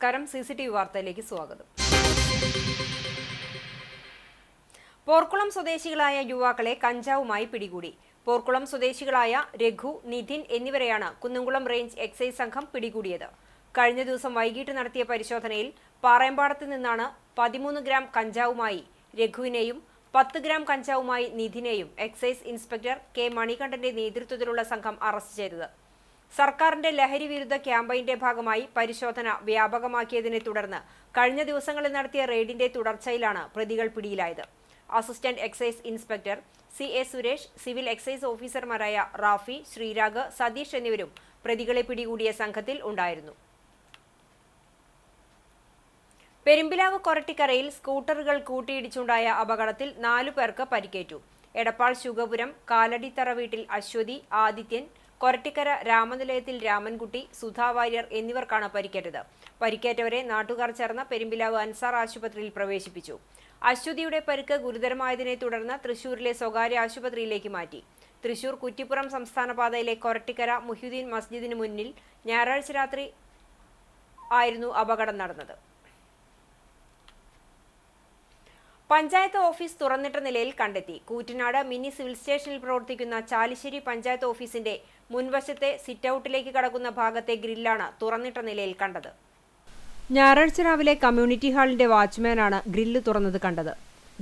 നമസ്കാരം, CCTV വാർത്തയിലേക്ക് സ്വാഗതം. പോർക്കുളം സ്വദേശികളായ യുവാക്കളെ കഞ്ചാവുമായി പിടികൂടി. പോർക്കുളം സ്വദേശികളായ രഘു, നിതിൻ എന്നിവരെയാണ് കുന്നംകുളം റേഞ്ച് എക്സൈസ് സംഘം പിടികൂടിയത്. കഴിഞ്ഞ ദിവസം വൈകിട്ട് നടത്തിയ പരിശോധനയിൽ പാറയമ്പാടത്ത് നിന്നാണ് 13 ഗ്രാം കഞ്ചാവുമായി രഘുവിനെയും 10 ഗ്രാം കഞ്ചാവുമായി നിതിനെയും എക്സൈസ് ഇൻസ്പെക്ടർ കെ മണികണ്ഠന്റെ നേതൃത്വത്തിലുള്ള സംഘം അറസ്റ്റ് ചെയ്തത്. സർക്കാരിന്റെ ലഹരി വിരുദ്ധ ക്യാമ്പയിന്റെ ഭാഗമായി പരിശോധന വ്യാപകമാക്കിയതിനെ തുടർന്ന് കഴിഞ്ഞ ദിവസങ്ങളിൽ നടത്തിയ റെയ്ഡിന്റെ തുടർച്ചയിലാണ് പ്രതികൾ പിടിയിലായത്. Assistant excise inspector CA Suresh, civil excise ഓഫീസർമാരായ റാഫി, ശ്രീരാഗ്, സതീഷ് എന്നിവരും പ്രതികളെ പിടികൂടിയ സംഘത്തിൽ ഉണ്ടായിരുന്നു. പെരുമ്പിലാവ് കൊരട്ടിക്കരയിൽ സ്കൂട്ടറുകൾ കൂട്ടിയിടിച്ചുണ്ടായ അപകടത്തിൽ 4 പേർക്ക് പരിക്കേറ്റു. എടപ്പാൾ ശുഗപുരം കാലടിത്തറ വീട്ടിൽ അശ്വതി, ആദിത്യൻ, കൊരട്ടിക്കര രാമനിലയത്തിൽ രാമൻകുട്ടി, സുധാ വാര്യർ എന്നിവർക്കാണ് പരിക്കേറ്റത്. പരിക്കേറ്റവരെ നാട്ടുകാർ ചേർന്ന് പെരുമ്പിലാവ് അൻസാർ ആശുപത്രിയിൽ പ്രവേശിപ്പിച്ചു. അശ്വതിയുടെ പരിക്ക് ഗുരുതരമായതിനെ തുടർന്ന് തൃശൂരിലെ സ്വകാര്യ ആശുപത്രിയിലേക്ക് മാറ്റി. തൃശൂർ കുറ്റിപ്പുറം സംസ്ഥാന പാതയിലെ കൊരട്ടിക്കര മുഹ്യുദ്ദീൻ മസ്ജിദിന് മുന്നിൽ ഞായറാഴ്ച രാത്രി ആയിരുന്നു അപകടം നടന്നത്. പഞ്ചായത്ത് ഓഫീസ് തുറന്നിട്ട നിലയിൽ കണ്ടെത്തി. കൂറ്റനാട് മിനി സിവിൽ സ്റ്റേഷനിൽ പ്രവർത്തിക്കുന്ന ചാലിശ്ശേരി പഞ്ചായത്ത് ഓഫീസിന്റെ മുൻവശത്തെ സിറ്റൌട്ടിലേക്ക് കടക്കുന്ന ഭാഗത്തെ ഗ്രില്ലാണ് തുറന്നിട്ട നിലയിൽ കണ്ടത്. ഞായറാഴ്ച രാവിലെ കമ്മ്യൂണിറ്റി ഹാളിന്റെ വാച്ച്മാനാണ് ഗ്രില്ല് തുറന്നത് കണ്ടത്.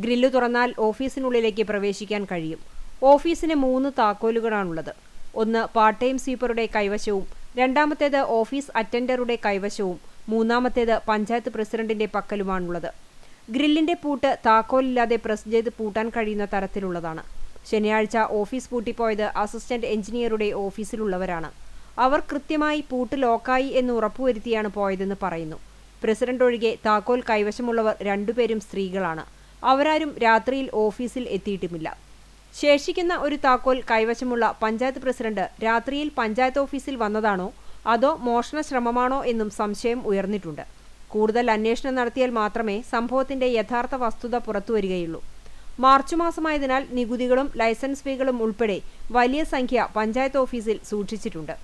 ഗ്രില്ല് തുറന്നാൽ ഓഫീസിനുള്ളിലേക്ക് പ്രവേശിക്കാൻ കഴിയും. ഓഫീസിന് 3 താക്കോലുകളാണുള്ളത്. ഒന്ന് പാർട്ട് ടൈം സ്വീപ്പറുടെ കൈവശവും, രണ്ടാമത്തേത് ഓഫീസ് അറ്റൻഡറുടെ കൈവശവും, മൂന്നാമത്തേത് പഞ്ചായത്ത് പ്രസിഡന്റിന്റെ പക്കലുമാണുള്ളത്. ഗ്രില്ലിന്റെ പൂട്ട് താക്കോലില്ലാതെ പ്രസ് ചെയ്ത് പൂട്ടാൻ കഴിയുന്ന തരത്തിലുള്ളതാണ്. ശനിയാഴ്ച ഓഫീസ് പൂട്ടിപ്പോയത് അസിസ്റ്റന്റ് എഞ്ചിനീയറുടെ ഓഫീസിലുള്ളവരാണ്. അവർ കൃത്യമായി പൂട്ട് ലോക്കായി എന്ന് ഉറപ്പുവരുത്തിയാണ് പോയതെന്ന് പറയുന്നു. പ്രസിഡന്റ് ഒഴികെ താക്കോൽ കൈവശമുള്ളവർ 2 പേരും സ്ത്രീകളാണ്. അവരാരും രാത്രിയിൽ ഓഫീസിൽ എത്തിയിട്ടുമില്ല. ശേഷിക്കുന്ന ഒരു താക്കോൽ കൈവശമുള്ള പഞ്ചായത്ത് പ്രസിഡന്റ് രാത്രിയിൽ പഞ്ചായത്ത് ഓഫീസിൽ വന്നതാണോ അതോ മോഷണ ശ്രമമാണോ എന്നും സംശയം ഉയർന്നിട്ടുണ്ട്. കൂടുതൽ അന്വേഷണം നടത്തിയാൽ മാത്രമേ സംഭവത്തിന്റെ യഥാർത്ഥ വസ്തുത പുറത്തുവരികയുള്ളൂ. മാർച്ച് മാസമായതിനാൽ നികുതികളും ലൈസൻസ് ഫീകളും ഉൾപ്പെടെ വലിയ സംഖ്യ പഞ്ചായത്ത് ഓഫീസിൽ സൂക്ഷിച്ചിട്ടുണ്ട്.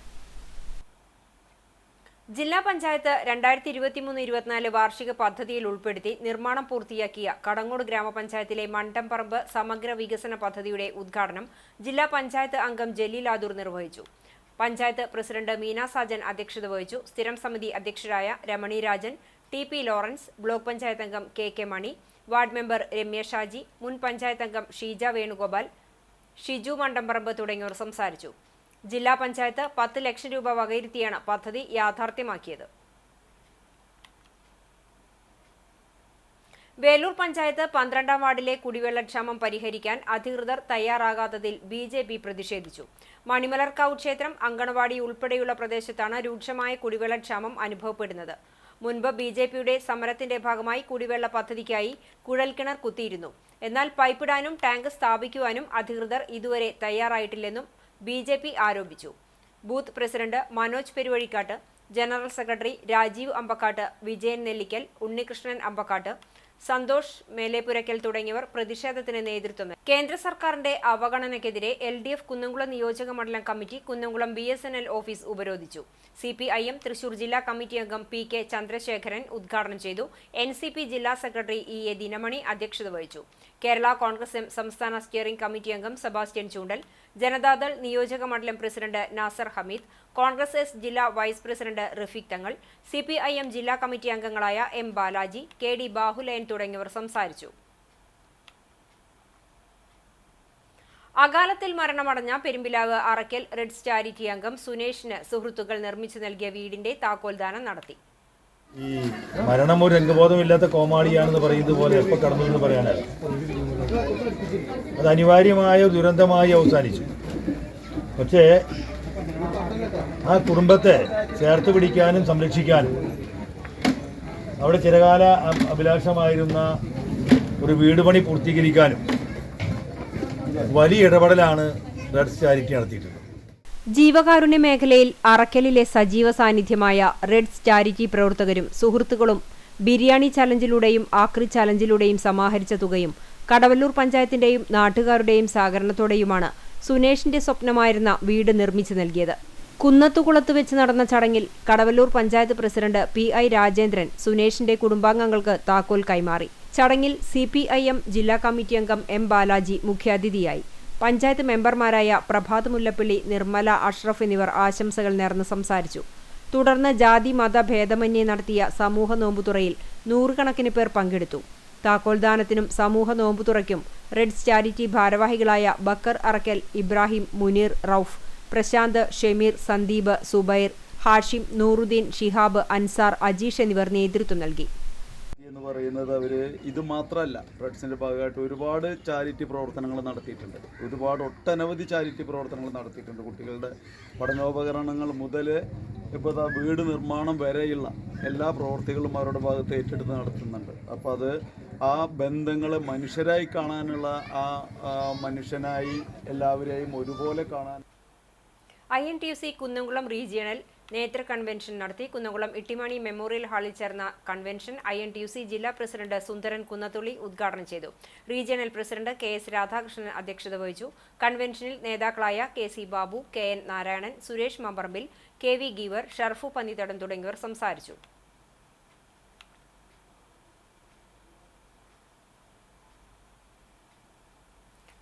ജില്ലാ പഞ്ചായത്ത് 2023-24 വാർഷിക പദ്ധതിയിൽ ഉൾപ്പെടുത്തി നിർമ്മാണം പൂർത്തിയാക്കിയ കടങ്ങോട് ഗ്രാമപഞ്ചായത്തിലെ മണ്ടംപറമ്പ് സമഗ്ര വികസന പദ്ധതിയുടെ ഉദ്ഘാടനം ജില്ലാ പഞ്ചായത്ത് അംഗം ജലീൽ ആദൂർ നിർവഹിച്ചു. പഞ്ചായത്ത് പ്രസിഡന്റ് മീന സാജൻ അധ്യക്ഷത വഹിച്ചു. സ്ഥിരം സമിതി അധ്യക്ഷരായ Ramani Rajan, TP Lawrence, block panchayat അംഗം KK Mani, ward member Ramya Shaji, മുൻ പഞ്ചായത്ത് അംഗം ഷീജ വേണുഗോപാൽ, ഷിജു മണ്ടംപറമ്പ് തുടങ്ങിയവർ സംസാരിച്ചു. ജില്ലാ പഞ്ചായത്ത് 10 ലക്ഷം രൂപ വകയിരുത്തിയാണ് പദ്ധതി യാഥാർത്ഥ്യമാക്കിയത്. വേലൂർ പഞ്ചായത്ത് 12ാം വാർഡിലെ കുടിവെള്ളക്ഷാമം പരിഹരിക്കാൻ അധികൃതർ തയ്യാറാകാത്തതിൽ BJP പ്രതിഷേധിച്ചു. മണിമലർക്കാവ് ക്ഷേത്രം, അങ്കണവാടി ഉൾപ്പെടെയുള്ള പ്രദേശത്താണ് രൂക്ഷമായ കുടിവെള്ളക്ഷാമം അനുഭവപ്പെടുന്നത്. മുൻപ് BJPയുടെ സമരത്തിന്റെ ഭാഗമായി കുടിവെള്ള പദ്ധതിക്കായി കുഴൽക്കിണർ കുത്തിയിരുന്നു. എന്നാൽ പൈപ്പിടാനും ടാങ്ക് സ്ഥാപിക്കുവാനും അധികൃതർ ഇതുവരെ തയ്യാറായിട്ടില്ലെന്നും BJP ആരോപിച്ചു. Booth president Manoj പെരുവഴിക്കാട്ട്, general secretary Rajeev അമ്പക്കാട്ട്, Vijayan Nellickal, Unnikrishnan അമ്പക്കാട്ട്, Santhosh Melepurakkal തുടങ്ങിയവർ പ്രതിഷേധത്തിന് നേതൃത്വം നൽകി. കേന്ദ്ര സർക്കാരിന്റെ അവഗണനയ്ക്കെതിരെ LDF കുന്നംകുളം നിയോജക മണ്ഡലം കമ്മിറ്റി കുന്നംകുളം BSNL ഓഫീസ് ഉപരോധിച്ചു. CPIM തൃശൂർ ജില്ലാ കമ്മിറ്റി അംഗം PK ചന്ദ്രശേഖരൻ ഉദ്ഘാടനം ചെയ്തു. NCP ജില്ലാ സെക്രട്ടറി EA ദിനമണി അധ്യക്ഷത വഹിച്ചു. കേരള കോൺഗ്രസ് M സംസ്ഥാന സ്റ്റിയറിംഗ് കമ്മിറ്റി അംഗം സെബാസ്റ്റ്യൻ ചൂണ്ടൽ, ജനതാദൾ നിയോജക മണ്ഡലം പ്രസിഡന്റ് നാസർ ഹമീദ്, കോൺഗ്രസ് S ജില്ലാ വൈസ് പ്രസിഡന്റ് റഫീഖ് തങ്ങൾ, CPIM ജില്ലാ കമ്മിറ്റി അംഗങ്ങളായ M ബാലാജി, KD ബാഹുലയൻ തുടങ്ങിയവർ സംസാരിച്ചു. അകാലത്തിൽ മരണമടഞ്ഞ പെരുമ്പിലാവ് അറക്കൽ റെഡ്സ് ചാരിറ്റി അംഗം സുനേഷിന് സുഹൃത്തുക്കൾ നിർമ്മിച്ചു നൽകിയ വീടിന്റെ താക്കോൽദാനം നടത്തി. ഈ മരണം ഒരു രംഗബോധമില്ലാത്ത കോമാളിയാണെന്ന് പറയുന്നത് പോലെ എപ്പോൾ കടന്നു എന്ന് പറയാനല്ല. അത് അനിവാര്യമായ ദുരന്തമായി അവസാനിച്ചു. പക്ഷേ ആ കുടുംബത്തെ ചേർത്ത് പിടിക്കാനും സംരക്ഷിക്കാനും അവിടെ ചിരകാല അഭിലാഷമായിരുന്ന ഒരു വീട് പണി പൂർത്തീകരിക്കാനും വലിയ ഇടപെടലാണ് റെഡ്സ് ചാരിറ്റി നടത്തിയിട്ടുള്ളത്. ജീവകാരുണ്യ മേഖലയിൽ അറക്കലിലെ സജീവ സാന്നിധ്യമായ റെഡ്സ് ചാരിറ്റി പ്രവർത്തകരും സുഹൃത്തുക്കളും ബിരിയാണി ചലഞ്ചിലൂടെയും ആക്രി ചലഞ്ചിലൂടെയും സമാഹരിച്ച തുകയും കടവല്ലൂർ പഞ്ചായത്തിന്റെയും നാട്ടുകാരുടെയും സഹകരണത്തോടെയുമാണ് സുനേഷിന്റെ സ്വപ്നമായിരുന്ന വീട് നിർമ്മിച്ചു നൽകിയത്. കുന്നത്തുകുളത്ത് വെച്ച് നടന്ന ചടങ്ങിൽ കടവല്ലൂർ പഞ്ചായത്ത് പ്രസിഡന്റ് PI രാജേന്ദ്രൻ സുനേഷിന്റെ കുടുംബാംഗങ്ങൾക്ക് താക്കോൽ കൈമാറി. ചടങ്ങിൽ CPIM ജില്ലാ കമ്മിറ്റി അംഗം M ബാലാജി മുഖ്യാതിഥിയായി. പഞ്ചായത്ത് മെമ്പർമാരായ പ്രഭാത് മുല്ലപ്പള്ളി, നിർമ്മല, അഷ്റഫ് എന്നിവർ ആശംസകൾ നേർന്ന് സംസാരിച്ചു. തുടർന്ന് ജാതി മത ഭേദമന്യേ നടത്തിയ സമൂഹ നോമ്പുതുറയിൽ നൂറുകണക്കിന് പേർ പങ്കെടുത്തു. താക്കോൽദാനത്തിനും സമൂഹ നോമ്പുതുറയ്ക്കും റെഡ്സ് ചാരിറ്റി ഭാരവാഹികളായ ബക്കർ അറക്കൽ, ഇബ്രാഹിം, മുനീർ, റൌഫ്, പ്രശാന്ത്, ഷമീർ, സന്ദീപ്, സുബൈർ, ഹാഷിം, നൂറുദ്ദീൻ, ഷിഹാബ്, അൻസാർ, അജീഷ് എന്നിവർ നേതൃത്വം നൽകി. എന്ന് പറയുന്നത് അവർ ഇത് മാത്രമല്ല, റെഡ്സിൻ്റെ ഭാഗമായിട്ട് ഒരുപാട് ചാരിറ്റി പ്രവർത്തനങ്ങൾ നടത്തിയിട്ടുണ്ട്. ഒട്ടനവധി ചാരിറ്റി പ്രവർത്തനങ്ങൾ നടത്തിയിട്ടുണ്ട്. കുട്ടികളുടെ പഠനോപകരണങ്ങൾ മുതൽ ഇപ്പോൾ വീട് നിർമ്മാണം വരെയുള്ള എല്ലാ പ്രവൃത്തികളും അവരുടെ ഭാഗത്ത് ഏറ്റെടുത്ത് നടത്തുന്നുണ്ട്. അപ്പോൾ അത് ആ ബന്ധങ്ങളെ മനുഷ്യരായി കാണാനുള്ള മനുഷ്യനായി എല്ലാവരെയും ഒരുപോലെ കാണാൻ INTUC കുന്നംകുളം റീജിയണൽ നേതൃ കൺവെൻഷൻ നടത്തി. കുന്നംകുളം ഇട്ടിമാണി മെമ്മോറിയൽ ഹാളിൽ ചേർന്ന കൺവെൻഷൻ INTUC ജില്ലാ പ്രസിഡന്റ് സുന്ദരൻ കുന്നത്തുള്ളി ഉദ്ഘാടനം ചെയ്തു. റീജിയണൽ പ്രസിഡന്റ് KS രാധാകൃഷ്ണൻ അധ്യക്ഷത വഹിച്ചു. കൺവെൻഷനിൽ നേതാക്കളായ KC Babu, KN Narayanan, Suresh Mambarambil, KV Geevar, Sharfu Pannithadam തുടങ്ങിയവർ സംസാരിച്ചു.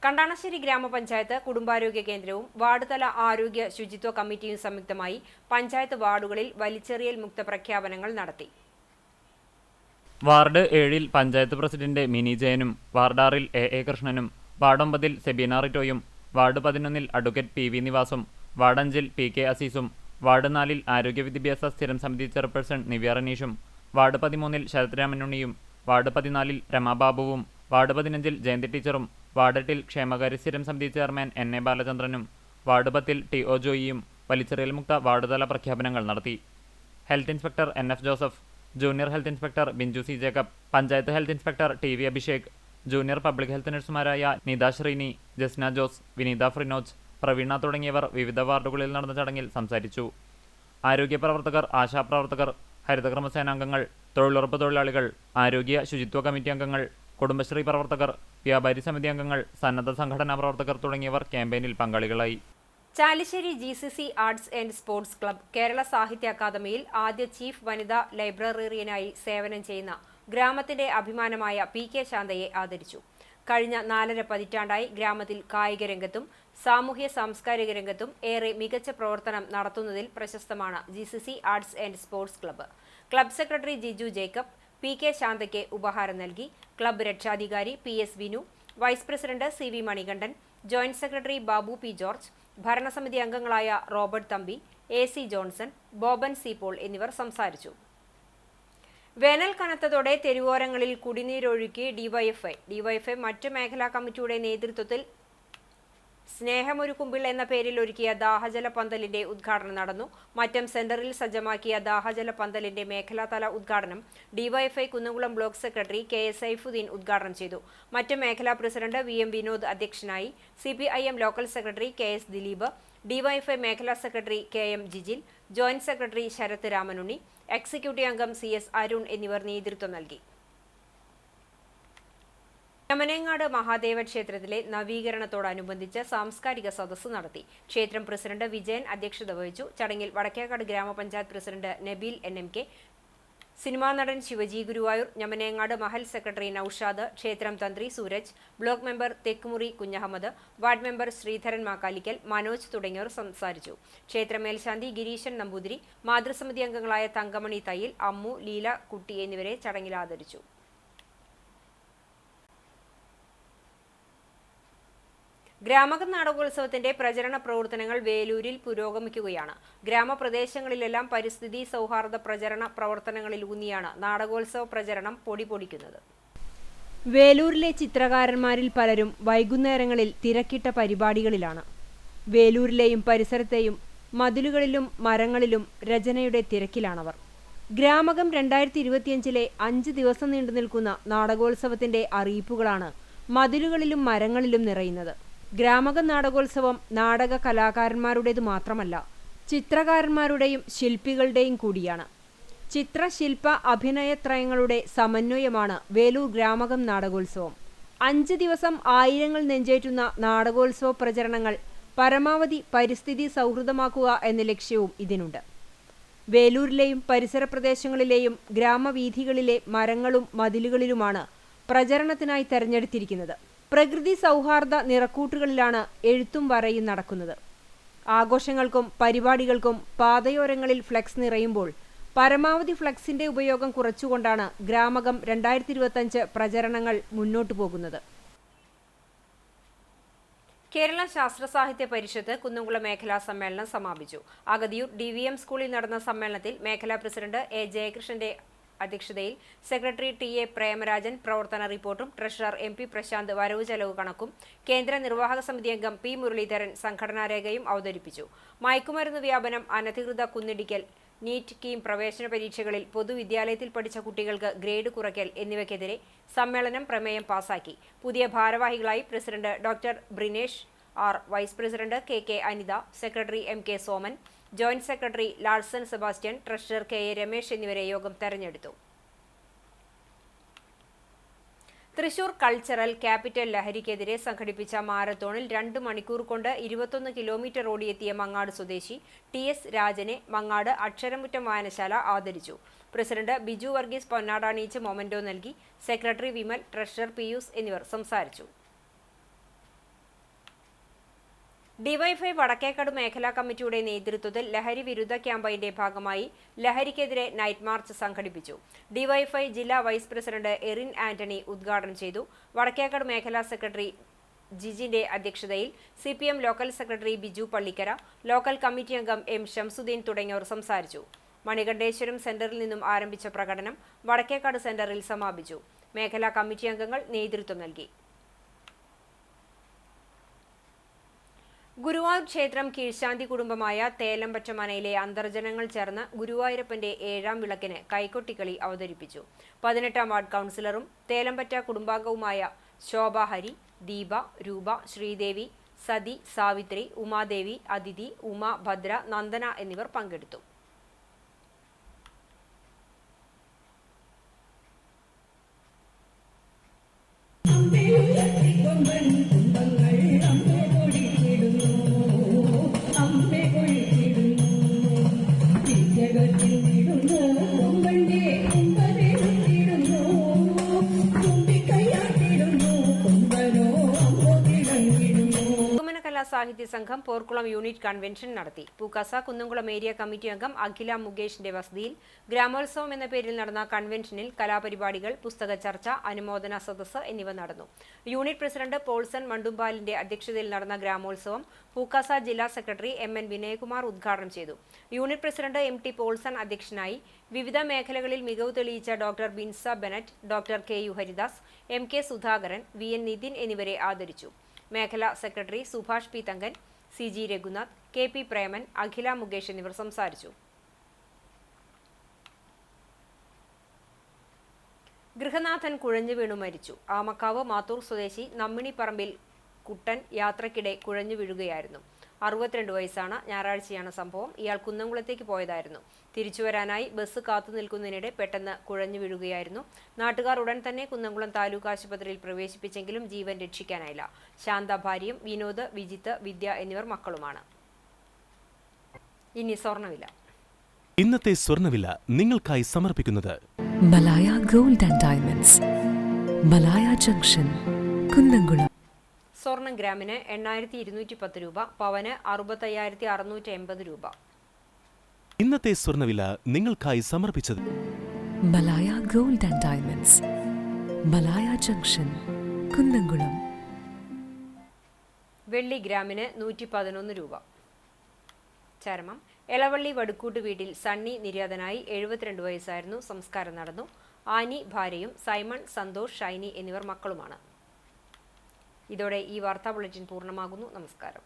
കണ്ടാണശ്ശേരി ഗ്രാമപഞ്ചായത്ത് കുടുംബാരോഗ്യ കേന്ദ്രവും വാർഡ് തല ആരോഗ്യ ശുചിത്വ കമ്മിറ്റിയും സംയുക്തമായി പഞ്ചായത്ത് വാർഡുകളിൽ വലിച്ചെറിയൽ മുക്ത പ്രഖ്യാപനങ്ങൾ നടത്തി. വാർഡ് 7-ൽ പഞ്ചായത്ത് പ്രസിഡന്റ് മിനി ജയനും, വാർഡ് 6-ൽ AA കൃഷ്ണനും, വാർഡ് 9-ൽ സെബീന റിറ്റോയും, വാർഡ് 11-ൽ അഡ്വക്കേറ്റ് PV നിവാസും, വാർഡ് 5-ൽ PK അസീസും, വാർഡ് 4-ൽ ആരോഗ്യ വിദ്യാഭ്യാസ സ്ഥിരം സമിതി ചെയർപേഴ്സൺ നിവ്യ റനീഷും, വാർഡ് 13-ൽ ശരത് രാമനുണ്ണിയും, വാർഡ് 14-ൽ രമാബാബുവും, വാർഡ് 15-ൽ ജയന്തി ടീച്ചറും, വാർഡ് 8-ൽ ക്ഷേമകാര്യ സ്ഥിരം സമിതി ചെയർമാൻ NA ബാലചന്ദ്രനും, വാർഡ് 10-ൽ TO ജോയിയും വലിച്ചെറിയൽ മുക്ത വാർഡ് തല പ്രഖ്യാപനങ്ങൾ നടത്തി. Health inspector NF Joseph, junior health inspector Binchu C Jacob, panchayat health inspector TV Abhishek, junior public health നഴ്സുമാരായ നിത ശ്രീനി, ജസ്ന ജോസ്, വിനീത ഫ്രിനോജ്, പ്രവീണ തുടങ്ങിയവർ വിവിധ വാർഡുകളിൽ നടന്ന ചടങ്ങിൽ സംസാരിച്ചു. ആരോഗ്യ പ്രവർത്തകർ, ആശാപ്രവർത്തകർ, ഹരിതകർമ്മസേനാംഗങ്ങൾ, തൊഴിലുറപ്പ് തൊഴിലാളികൾ, ആരോഗ്യ ശുചിത്വ കമ്മിറ്റി അംഗങ്ങൾ, കുടുംബശ്രീ പ്രവർത്തകർ, വ്യാപാരി സമിതി അംഗങ്ങൾ, സന്നദ്ധ സംഘടനാ പ്രവർത്തകർ തുടങ്ങിയവർ ക്യാമ്പയിനിൽ പങ്കാളികളായി. Chalissery GCC arts and sports club Kerala സാഹിത്യ അക്കാദമിയിൽ ആദ്യ ചീഫ് വനിതാ ലൈബ്രറിയനായി സേവനം ചെയ്യുന്ന ഗ്രാമത്തിന്റെ അഭിമാനമായ PK ശാന്തയെ ആദരിച്ചു. കഴിഞ്ഞ 4.5 പതിറ്റാണ്ടായി ഗ്രാമത്തിൽ കായിക രംഗത്തും സാമൂഹ്യ സാംസ്കാരിക രംഗത്തും ഏറെ മികച്ച പ്രവർത്തനം നടത്തുന്നതിൽ പ്രശസ്തമാണ് GCC arts and sports club. Club secretary Jiju Jacob PK ശാന്തയ്ക്ക് ഉപഹാരം നൽകി. ക്ലബ്ബ് രക്ഷാധികാരി PS Vinu, vice president CV Manikandan, joint secretary Babu P George, ഭരണസമിതി അംഗങ്ങളായ Robert Thampi, AC Johnson, Boban C Paul എന്നിവർ സംസാരിച്ചു. വേനൽ കനത്തതോടെ തെരുവോരങ്ങളിൽ കുടിനീരൊഴുക്കി DYFI മറ്റ് മേഖലാ കമ്മിറ്റിയുടെ നേതൃത്വത്തിൽ സ്നേഹമൊരു കുമ്പിൾ എന്ന പേരിൽ ഒരുക്കിയ ദാഹജല പന്തലിന്റെ ഉദ്ഘാടനം നടന്നു. മറ്റം സെന്ററിൽ സജ്ജമാക്കിയ ദാഹജല പന്തലിന്റെ മേഖലാതല ഉദ്ഘാടനം DYFI Kunnamkulam block secretary KS Saifuddeen ഉദ്ഘാടനം ചെയ്തു. മറ്റം മേഖലാ പ്രസിഡന്റ് VM വിനോദ് അധ്യക്ഷനായി. CPIM local secretary KS Dileep, DYFI മേഖലാ secretary KM Jijil, joint secretary Sarath Ramanunni, executive അംഗം CS അരുൺ എന്നിവർ നേതൃത്വം നൽകി. യമനേങ്ങാട് മഹാദേവ ക്ഷേത്രത്തിലെ നവീകരണത്തോടനുബന്ധിച്ച് സാംസ്കാരിക സദസ്സ് നടത്തി. ക്ഷേത്രം പ്രസിഡന്റ് വിജയൻ അധ്യക്ഷത വഹിച്ചു. ചടങ്ങിൽ വടക്കേക്കാട് ഗ്രാമപഞ്ചായത്ത് പ്രസിഡന്റ് നബീൽ NMK, സിനിമാ നടൻ ശിവജി ഗുരുവായൂർ, യമനേങ്ങാട് മഹൽ സെക്രട്ടറി നൌഷാദ്, ക്ഷേത്രം തന്ത്രി സൂരജ്, ബ്ലോക്ക് മെമ്പർ തെക്കുമുറി കുഞ്ഞഹമ്മദ്, വാർഡ് മെമ്പർ ശ്രീധരൻ മാക്കാലിക്കൽ, മനോജ് തുടങ്ങിയവർ സംസാരിച്ചു. ക്ഷേത്ര മേൽശാന്തി ഗിരീശൻ നമ്പൂതിരി, മാതൃസമിതി അംഗങ്ങളായ തങ്കമണി തയ്യിൽ, അമ്മു, ലീല, കുട്ടി എന്നിവരെ ചടങ്ങിൽ ആദരിച്ചു. ഗ്രാമകം നാടകോത്സവത്തിന്റെ പ്രചരണ പ്രവർത്തനങ്ങൾ വേലൂരിൽ പുരോഗമിക്കുകയാണ്. ഗ്രാമപ്രദേശങ്ങളിലെല്ലാം പരിസ്ഥിതി സൗഹാർദ്ദ പ്രചരണ പ്രവർത്തനങ്ങളിലൂന്നിയാണ് നാടകോത്സവ പ്രചരണം പൊടിപൊടിക്കുന്നത്. വേലൂരിലെ ചിത്രകാരന്മാരിൽ പലരും വൈകുന്നേരങ്ങളിൽ തിരക്കിട്ട പരിപാടികളിലാണ്. വേലൂരിലെയും പരിസരത്തെയും മതിലുകളിലും മരങ്ങളിലും രചനയുടെ തിരക്കിലാണവർ. ഗ്രാമകം 2025-ലെ 5 ദിവസം നീണ്ടുനിൽക്കുന്ന നാടകോത്സവത്തിന്റെ അറിയിപ്പുകളാണ് മതിലുകളിലും മരങ്ങളിലും നിറയുന്നത്. ഗ്രാമകം നാടകോത്സവം നാടക കലാകാരന്മാരുടേതു മാത്രമല്ല, ചിത്രകാരന്മാരുടെയും ശില്പികളുടെയും കൂടിയാണ്. ചിത്രശില്പ അഭിനയത്രയങ്ങളുടെ സമന്വയമാണ് വേലൂർ ഗ്രാമകം നാടകോത്സവം. 5 ദിവസം ആയിരങ്ങൾ നെഞ്ചേറ്റുന്ന നാടകോത്സവ പ്രചരണങ്ങൾ പരമാവധി പരിസ്ഥിതി സൗഹൃദമാക്കുക എന്ന ലക്ഷ്യവും ഇതിനുണ്ട്. വേലൂരിലെയും പരിസര പ്രദേശങ്ങളിലെയും ഗ്രാമവീഥികളിലെ മരങ്ങളും മതിലുകളിലുമാണ് പ്രചരണത്തിനായി തെരഞ്ഞെടുത്തിരിക്കുന്നത്. പ്രകൃതി സൗഹാർദ്ദ നിറക്കൂട്ടുകളിലാണ് എഴുത്തും വരയും നടക്കുന്നത്. ആഘോഷങ്ങൾക്കും പരിപാടികൾക്കും പാതയോരങ്ങളിൽ ഫ്ലെക്സ് നിറയുമ്പോൾ പരമാവധി ഫ്ലെക്സിന്റെ ഉപയോഗം കുറച്ചുകൊണ്ടാണ് ഗ്രാമകം 2025 പ്രചരണങ്ങൾ മുന്നോട്ടു പോകുന്നത്. കേരള ശാസ്ത്ര സാഹിത്യ പരിഷത്ത് കുന്നംകുളം മേഖലാ സമ്മേളനം സമാപിച്ചു. അഗതിയൂർ DVM സ്കൂളിൽ നടന്ന സമ്മേളനത്തിൽ മേഖലാ പ്രസിഡന്റ് A. ജയകൃഷ്ണന്റെ അധ്യക്ഷതയിൽ സെക്രട്ടറി T.A. പ്രേമരാജൻ പ്രവർത്തന റിപ്പോർട്ടും ട്രഷറർ MP പ്രശാന്ത് വരവ് ചെലവ് കണക്കും കേന്ദ്ര നിർവാഹക സമിതി അംഗം P. മുരളീധരൻ സംഘടനാരേഖയും അവതരിപ്പിച്ചു. മയക്കുമരുന്ന് വ്യാപനം, അനധികൃത കുന്നിടിക്കൽ, നീറ്റ് കീം പ്രവേശന പരീക്ഷകളിൽ പൊതുവിദ്യാലയത്തിൽ പഠിച്ച കുട്ടികൾക്ക് ഗ്രേഡ് കുറയ്ക്കൽ എന്നിവയ്ക്കെതിരെ സമ്മേളനം പ്രമേയം പാസാക്കി. പുതിയ ഭാരവാഹികളായി president doctor Brinesh R, vice president KK Anitha, secretary MK Soman, joint secretary Lalson Sebastian, treasurer KA Ramesh എന്നിവരെ യോഗം തെരഞ്ഞെടുത്തു. തൃശൂർ കൾച്ചറൽ ക്യാപിറ്റൽ ലഹരിക്കെതിരെ സംഘടിപ്പിച്ച മാരത്തോണിൽ 2 മണിക്കൂർ കൊണ്ട് 21 കിലോമീറ്റർ ഓടിയെത്തിയ മങ്ങാട് സ്വദേശി TS രാജനെ മങ്ങാട് അക്ഷരമുറ്റം വായനശാല ആദരിച്ചു. പ്രസിഡന്റ് ബിജു വർഗീസ് പൊന്നാടണീച്ച് മൊമെന്റോ നൽകി. സെക്രട്ടറി വിമൽ, ട്രഷറർ പിയൂസ് എന്നിവർ സംസാരിച്ചു. ഡിവൈഎഫ്ഐ വടക്കേക്കാട് മേഖലാ കമ്മിറ്റിയുടെ നേതൃത്വത്തിൽ ലഹരി വിരുദ്ധ ക്യാമ്പയിന്റെ ഭാഗമായി ലഹരിക്കെതിരെ നൈറ്റ് മാർച്ച് സംഘടിപ്പിച്ചു. ഡിവൈഎഫ്ഐ ജില്ലാ വൈസ് പ്രസിഡന്റ് എറിൻ ആന്റണി ഉദ്ഘാടനം ചെയ്തു. വടക്കേക്കാട് മേഖലാ സെക്രട്ടറി ജിജിന്റെ അധ്യക്ഷതയിൽ CPM local secretary Biju Pallikkara, local committee അംഗം M. ഷംസുദ്ദീൻ തുടങ്ങിയവർ സംസാരിച്ചു. മണികണ്ഠേശ്വരം സെന്ററിൽ നിന്നും ആരംഭിച്ച പ്രകടനം വടക്കേക്കാട് സെന്ററിൽ സമാപിച്ചു. മേഖലാ കമ്മിറ്റി അംഗങ്ങൾ നേതൃത്വം നൽകി. ഗുരുവായൂർ ക്ഷേത്രം കീഴ്ശാന്തി കുടുംബമായ തേലമ്പറ്റ മനയിലെ അന്തർജനങ്ങൾ ചേർന്ന് ഗുരുവായൂരപ്പന്റെ 7ാം വിളക്കിന് കൈകൊട്ടിക്കളി അവതരിപ്പിച്ചു. 18ാം വാർഡ് കൗൺസിലറും തേലമ്പറ്റ കുടുംബാംഗവുമായ ശോഭ ഹരി, ദീപ, രൂപ, ശ്രീദേവി, സതി, സാവിത്രി, ഉമാദേവി, അതിഥി, ഉമ, ഭദ്ര, നന്ദന എന്നിവർ പങ്കെടുത്തു. സാഹിത്യ സംഘം പോർക്കുളം യൂണിറ്റ് കൺവെൻഷൻ നടത്തി. പൂക്കാസ കുന്നംകുളം ഏരിയ കമ്മിറ്റി അംഗം അഖില മുകേഷിന്റെ വസതിയിൽ ഗ്രാമോത്സവം എന്ന പേരിൽ നടന്ന കൺവെൻഷനിൽ കലാപരിപാടികൾ, പുസ്തക ചർച്ച, അനുമോദന സദസ്സ് എന്നിവ നടന്നു. യൂണിറ്റ് പ്രസിഡന്റ് പോൾസൺ മണ്ടുമ്പാലിന്റെ അധ്യക്ഷതയിൽ നടന്ന ഗ്രാമോത്സവം പൂക്കാസ ജില്ലാ സെക്രട്ടറി MN വിനയകുമാർ ഉദ്ഘാടനം ചെയ്തു. യൂണിറ്റ് പ്രസിഡന്റ് MT പോൾസൺ അധ്യക്ഷനായി. വിവിധ മേഖലകളിൽ മികവ് തെളിയിച്ച doctor Binsa Bennett, doctor KU Haridas, MK Sudhakaran, VN Nithin എന്നിവരെ ആദരിച്ചു. മേഖലാ secretary Subhash P. Thankan, CG Raghunath, KP Preman, Akhila Mukesh എന്നിവർ സംസാരിച്ചു. ഗൃഹനാഥൻ കുഴഞ്ഞു വീണു മരിച്ചു. ആമക്കാവ് മാത്തൂർ സ്വദേശി നമ്മിണിപ്പറമ്പിൽ കുട്ടൻ യാത്രക്കിടെ കുഴഞ്ഞു വീഴുകയായിരുന്നു. 62 വയസ്സാണ്. ഞായറാഴ്ചയാണ് സംഭവം. ഇയാൾ കുന്നംകുളത്തേക്ക് പോയതായിരുന്നു. തിരിച്ചുവരാനായി ബസ് കാത്തു നിൽക്കുന്നതിനിടെ പെട്ടെന്ന് കുഴഞ്ഞു വീഴുകയായിരുന്നു. നാട്ടുകാർ ഉടൻ തന്നെ കുന്നംകുളം താലൂക്ക് ആശുപത്രിയിൽ പ്രവേശിപ്പിച്ചെങ്കിലും ജീവൻ രക്ഷിക്കാനായില്ല. ശാന്ത ഭാര്യയും വിനോദ്, വിജിത്ത്, വിദ്യ എന്നിവർ മക്കളുമാണ്. ഇനി സ്വർണ്ണവില. ഇന്നത്തെ സ്വർണ്ണവില നിങ്ങൾക്കായി സമർപ്പിക്കുന്നത് Malaya gold and diamonds, Malaya junction, Kunnamkulam. സ്വർണം ഗ്രാമിന് 8210 രൂപ, പവന് 65,680 രൂപ. ഇന്നത്തെ സ്വർണ്ണവില നിങ്ങൾക്കായി സമർപ്പിച്ചത് Malaya gold and diamonds, Malaya junction, Kunnamkulam. വെള്ളി ഗ്രാമിന് 111 രൂപ. ചരമം. എളവള്ളി വടുക്കൂട്ട് വീട്ടിൽ സണ്ണി നിര്യാതനായി. 72 വയസ്സായിരുന്നു. സംസ്കാരം നടന്നു. ആനി ഭാര്യയും സൈമൺ, സന്തോഷ്, ഷൈനി എന്നിവർ മക്കളുമാണ്. ഇതോടെ ഈ വാർത്താ ബുള്ളറ്റിൻ പൂർണ്ണമാകുന്നു. നമസ്കാരം.